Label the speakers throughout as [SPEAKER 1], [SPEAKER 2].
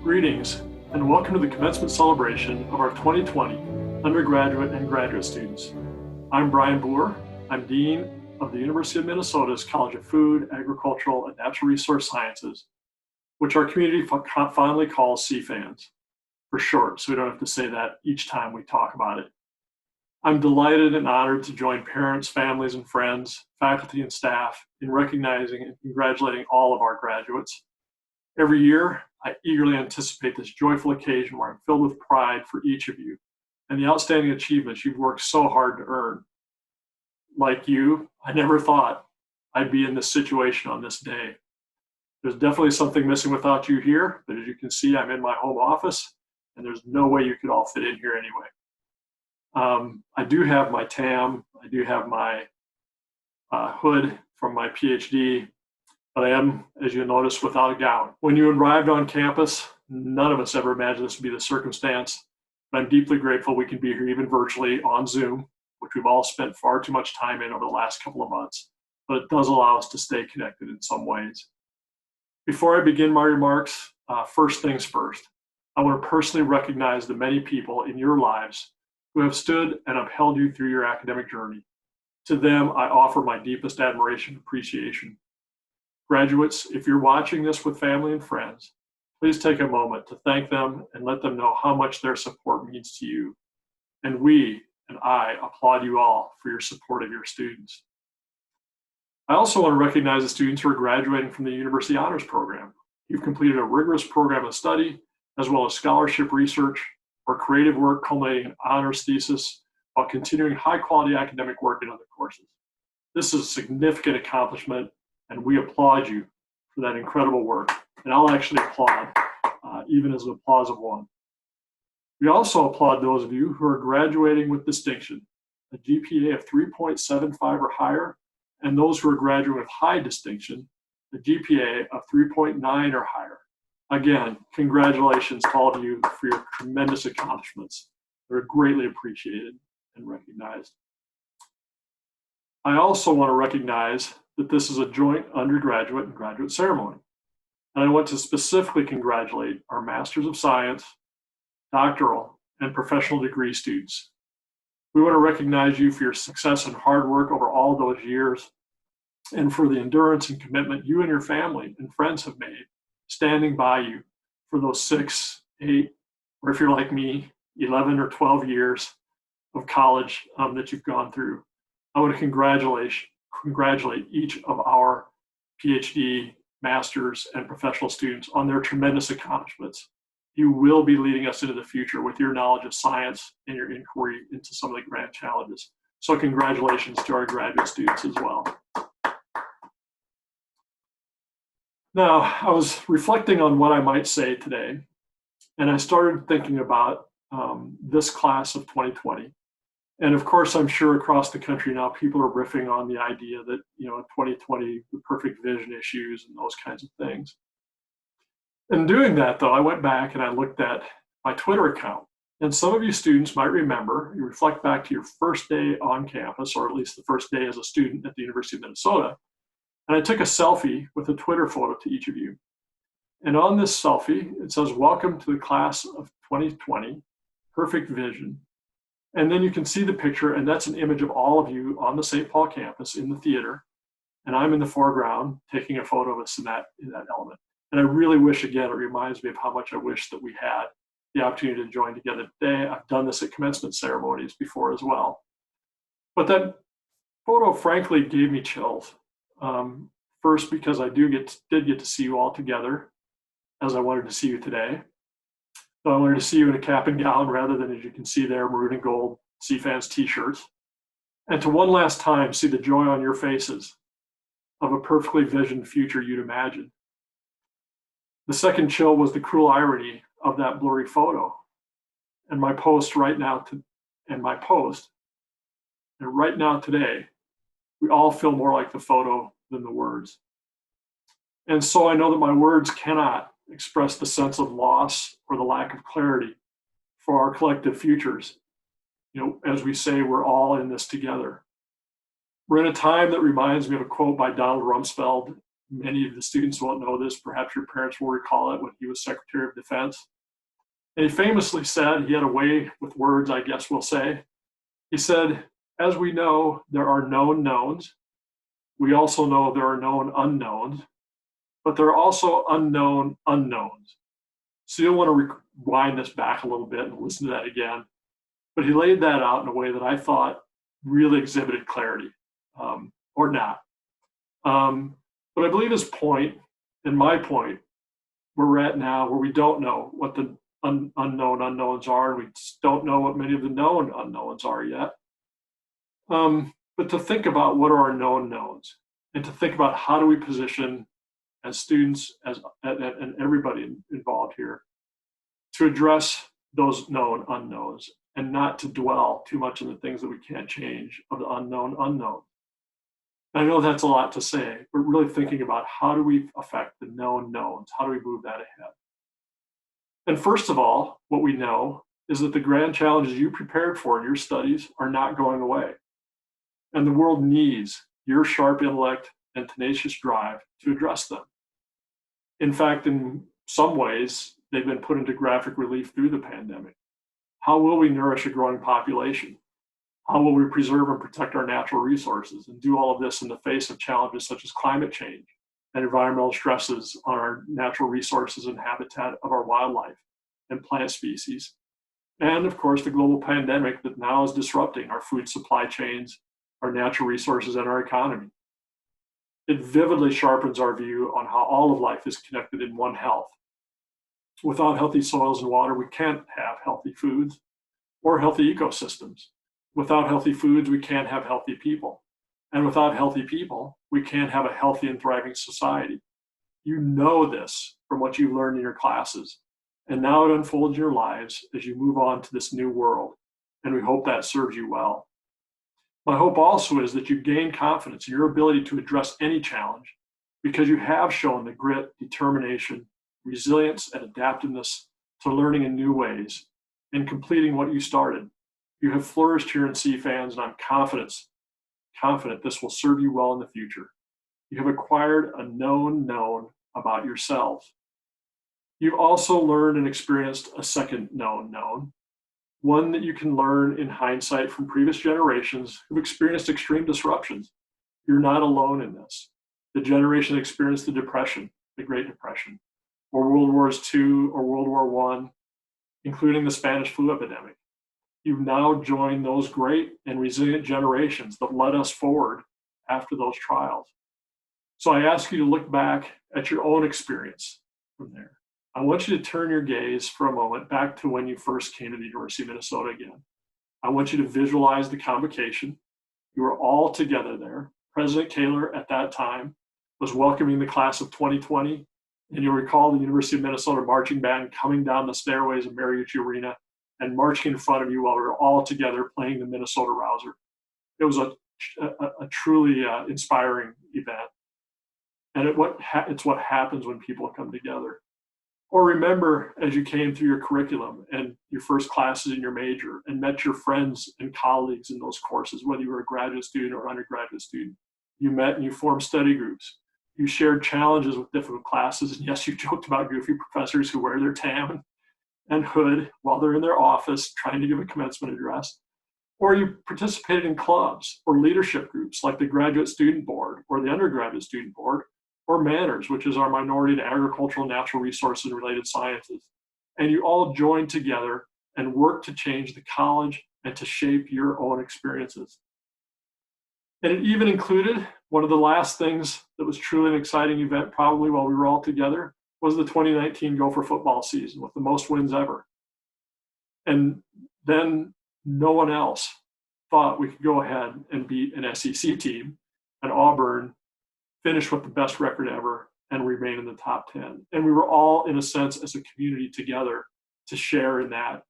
[SPEAKER 1] Greetings, and welcome to the commencement celebration of our 2020 undergraduate and graduate students. I'm Brian Buhr. I'm Dean of the University of Minnesota's College of Food, Agricultural, and Natural Resource Sciences, which our community fondly calls CFANS for short, so we don't have to say that each time we talk about it. I'm delighted and honored to join parents, families, and friends, faculty, and staff in recognizing and congratulating all of our graduates. Every year, I eagerly anticipate this joyful occasion where I'm filled with pride for each of you and the outstanding achievements you've worked so hard to earn. Like you, I never thought I'd be in this situation on this day. There's definitely something missing without you here, but as you can see, I'm in my home office, and there's no way you could all fit in here anyway. I do have my TAM, I do have my hood from my PhD, but I am, as you notice, without a gown. When you arrived on campus, none of us ever imagined this would be the circumstance, but I'm deeply grateful we can be here even virtually on Zoom, which we've all spent far too much time in over the last couple of months, but it does allow us to stay connected in some ways. Before I begin my remarks, first things first, I want to personally recognize the many people in your lives who have stood and upheld you through your academic journey. To them, I offer my deepest admiration and appreciation. Graduates, if you're watching this with family and friends, please take a moment to thank them and let them know how much their support means to you. And we and I applaud you all for your support of your students. I also want to recognize the students who are graduating from the University Honors Program. You've completed a rigorous program of study, as well as scholarship research or creative work culminating in honors thesis, while continuing high-quality academic work in other courses. This is a significant accomplishment, and we applaud you for that incredible work. And I'll actually applaud, even as an applause of one. We also applaud those of you who are graduating with distinction, a GPA of 3.75 or higher, and those who are graduating with high distinction, a GPA of 3.9 or higher. Again, congratulations to all of you for your tremendous accomplishments. They're greatly appreciated and recognized. I also want to recognize that this is a joint undergraduate and graduate ceremony. And I want to specifically congratulate our Masters of Science, doctoral, and professional degree students. We want to recognize you for your success and hard work over all those years, and for the endurance and commitment you and your family and friends have made, standing by you for those 6, 8, or if you're like me, 11 or 12 years of college that you've gone through. I want to congratulate each of our PhD, master's, and professional students on their tremendous accomplishments. You will be leading us into the future with your knowledge of science and your inquiry into some of the grand challenges. So congratulations to our graduate students as well. Now, I was reflecting on what I might say today, and I started thinking about this class of 2020. And of course, I'm sure across the country now, people are riffing on the idea that, 2020, the perfect vision issues and those kinds of things. In doing that, though, I went back and I looked at my Twitter account. And some of you students might remember, you reflect back to your first day on campus, or at least the first day as a student at the University of Minnesota. And I took a selfie with a Twitter photo to each of you. And on this selfie, it says, "Welcome to the class of 2020, perfect vision." And then you can see the picture, and that's an image of all of you on the St. Paul campus in the theater. And I'm in the foreground taking a photo of us in that element. And I really wish, again, it reminds me of how much I wish that we had the opportunity to join together today. I've done this at commencement ceremonies before as well. But that photo, frankly, gave me chills. First, because I did get to see you all together, as I wanted to see you today. So I wanted to see you in a cap and gown rather than, as you can see there, maroon and gold CFANS t-shirts. And to one last time see the joy on your faces of a perfectly visioned future you'd imagine. The second chill was the cruel irony of that blurry photo. And my post right now today, we all feel more like the photo than the words. And so I know that my words cannot express the sense of loss or the lack of clarity for our collective futures. As we say, we're all in this together. We're in a time that reminds me of a quote by Donald Rumsfeld Many of the students won't know this. Perhaps your parents will recall it when he was Secretary of Defense. And he famously said, he had a way with words, I guess we'll say. He said, as we know, there are known knowns. We also know there are known unknowns, but there are also unknown unknowns. So you'll want to rewind this back a little bit and listen to that again. But he laid that out in a way that I thought really exhibited clarity, or not. But I believe his point, and my point, where we're at now, where we don't know what the unknown unknowns are, and we just don't know what many of the known unknowns are yet. But to think about what are our known knowns, and to think about how do we position as students, and everybody involved here, to address those known unknowns, and not to dwell too much on the things that we can't change of the unknown unknown. I know that's a lot to say, but really thinking about how do we affect the known knowns? How do we move that ahead? And first of all, what we know is that the grand challenges you prepared for in your studies are not going away. And the world needs your sharp intellect and tenacious drive to address them. In fact, in some ways, they've been put into graphic relief through the pandemic. How will we nourish a growing population? How will we preserve and protect our natural resources and do all of this in the face of challenges such as climate change and environmental stresses on our natural resources and habitat of our wildlife and plant species? And of course, the global pandemic that now is disrupting our food supply chains, our natural resources, and our economy. It vividly sharpens our view on how all of life is connected in one health. Without healthy soils and water, we can't have healthy foods or healthy ecosystems. Without healthy foods, we can't have healthy people. And without healthy people, we can't have a healthy and thriving society. You know this from what you've learned in your classes. And now it unfolds in your lives as you move on to this new world. And we hope that serves you well. My hope also is that you gain confidence in your ability to address any challenge, because you have shown the grit, determination, resilience, and adaptiveness to learning in new ways and completing what you started. You have flourished here in CFANS, and I'm confident this will serve you well in the future. You have acquired a known about yourselves. You've also learned and experienced a second known, one that you can learn in hindsight from previous generations who've experienced extreme disruptions. You're not alone in this. The generation that experienced the Depression, the Great Depression, or World Wars II or World War I, including the Spanish flu epidemic. You've now joined those great and resilient generations that led us forward after those trials. So I ask you to look back at your own experience from there. I want you to turn your gaze for a moment back to when you first came to the University of Minnesota again. I want you to visualize the convocation. You were all together there. President Kaler at that time was welcoming the class of 2020. And you'll recall the University of Minnesota marching band coming down the stairways of Mariucci Arena and marching in front of you while we were all together playing the Minnesota Rouser. It was a truly inspiring event. And it's what happens when people come together. Or remember, as you came through your curriculum and your first classes in your major and met your friends and colleagues in those courses, whether you were a graduate student or undergraduate student, you met and you formed study groups. You shared challenges with difficult classes. And yes, you joked about goofy professors who wear their tam and hood while they're in their office trying to give a commencement address. Or you participated in clubs or leadership groups like the Graduate Student Board or the Undergraduate Student Board, or MANRS, which is our Minority in Agricultural, Natural Resources, and Related Sciences. And you all joined together and worked to change the college and to shape your own experiences. And it even included one of the last things that was truly an exciting event, probably while we were all together, was the 2019 Gopher football season with the most wins ever. And then no one else thought we could go ahead and beat an SEC team, and Auburn finish with the best record ever and remain in the top 10. And we were all, in a sense, as a community together to share in that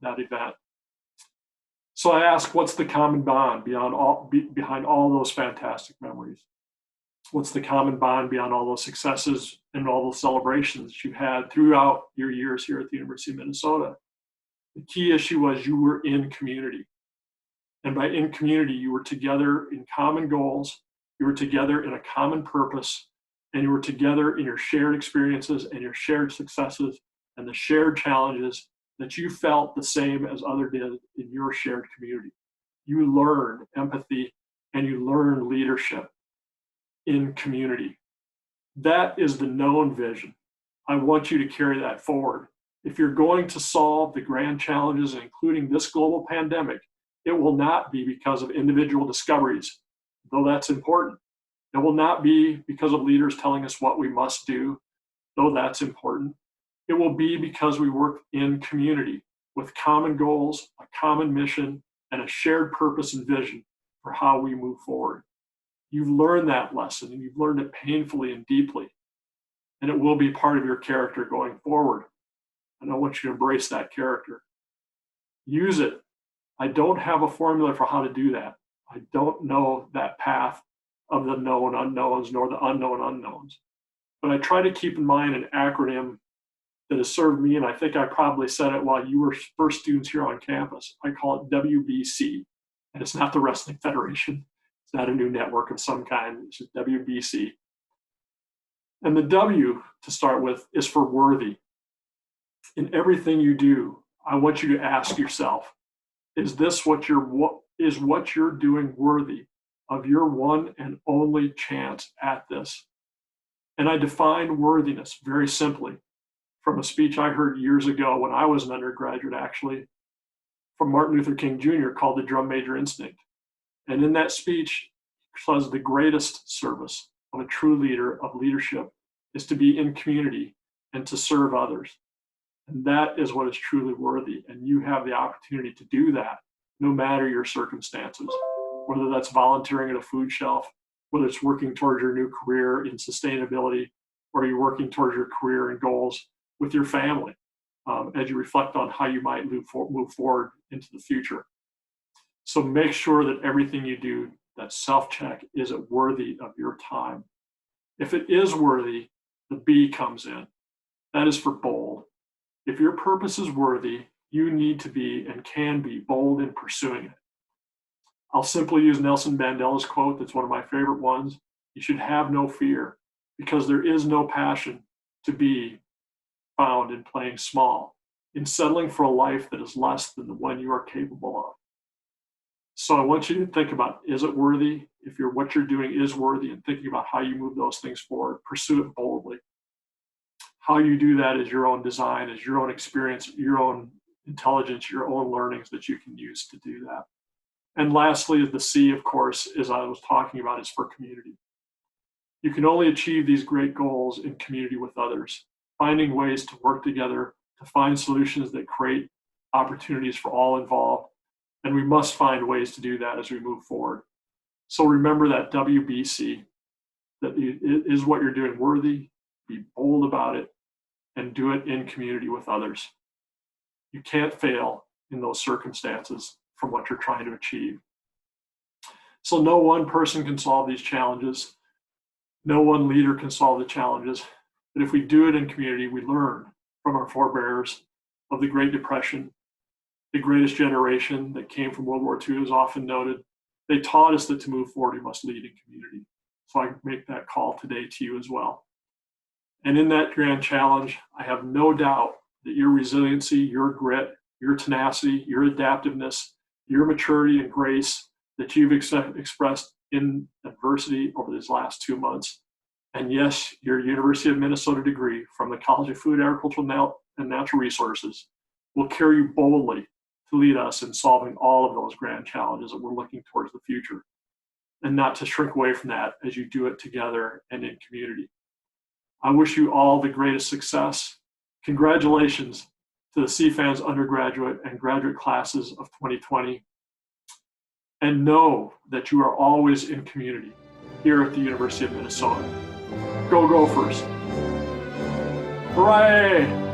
[SPEAKER 1] event. So I ask, what's the common bond behind all those fantastic memories? What's the common bond beyond all those successes and all those celebrations you had throughout your years here at the University of Minnesota? The key issue was you were in community. And by in community, you were together in common goals. You were together in a common purpose, and you were together in your shared experiences and your shared successes and the shared challenges that you felt the same as others did in your shared community. You learn empathy and you learn leadership in community. That is the known vision. I want you to carry that forward. If you're going to solve the grand challenges, including this global pandemic, it will not be because of individual discoveries, though that's important. It will not be because of leaders telling us what we must do, though that's important. It will be because we work in community with common goals, a common mission, and a shared purpose and vision for how we move forward. You've learned that lesson, and you've learned it painfully and deeply, and it will be part of your character going forward. And I want you to embrace that character. Use it. I don't have a formula for how to do that. I don't know that path of the known unknowns nor the unknown unknowns. But I try to keep in mind an acronym that has served me, and I think I probably said it while you were first students here on campus. I call it WBC, and it's not the Wrestling Federation. It's not a new network of some kind. It's just WBC. And the W, to start with, is for worthy. In everything you do, I want you to ask yourself, is what you're doing worthy of your one and only chance at this? And I define worthiness very simply from a speech I heard years ago when I was an undergraduate, actually, from Martin Luther King Jr. called The Drum Major Instinct. And in that speech, he says the greatest service of a true leader, of leadership, is to be in community and to serve others. And that is what is truly worthy. And you have the opportunity to do that no matter your circumstances, whether that's volunteering at a food shelf, whether it's working towards your new career in sustainability, or you're working towards your career and goals with your family as you reflect on how you might move forward into the future. So make sure that everything you do, that self-check, is it worthy of your time? If it is worthy, the B comes in. That is for bold. If your purpose is worthy, you need to be and can be bold in pursuing it. I'll simply use Nelson Mandela's quote, that's one of my favorite ones. You should have no fear, because there is no passion to be found in playing small, in settling for a life that is less than the one you are capable of. So I want you to think about, is it worthy? If what you're doing is worthy, and thinking about how you move those things forward, pursue it boldly. How you do that is your own design, is your own experience, your own intelligence, your own learnings that you can use to do that. And lastly, the C, of course, as I was talking about, is for community. You can only achieve these great goals in community with others, finding ways to work together, to find solutions that create opportunities for all involved. And we must find ways to do that as we move forward. So remember that WBC, that is what you're doing worthy, be bold about it, and do it in community with others. You can't fail in those circumstances from what you're trying to achieve. So no one person can solve these challenges. No one leader can solve the challenges. But if we do it in community, we learn from our forebears of the Great Depression, the greatest generation that came from World War II is often noted. They taught us that to move forward, we must lead in community. So I make that call today to you as well. And in that grand challenge, I have no doubt that your resiliency, your grit, your tenacity, your adaptiveness, your maturity and grace that you've expressed in adversity over these last 2 months, and yes, your University of Minnesota degree from the College of Food, Agricultural, and Natural Resources will carry you boldly to lead us in solving all of those grand challenges that we're looking towards the future, and not to shrink away from that as you do it together and in community. I wish you all the greatest success. Congratulations to the CFANS undergraduate and graduate classes of 2020. And know that you are always in community here at the University of Minnesota. Go Gophers! Hooray!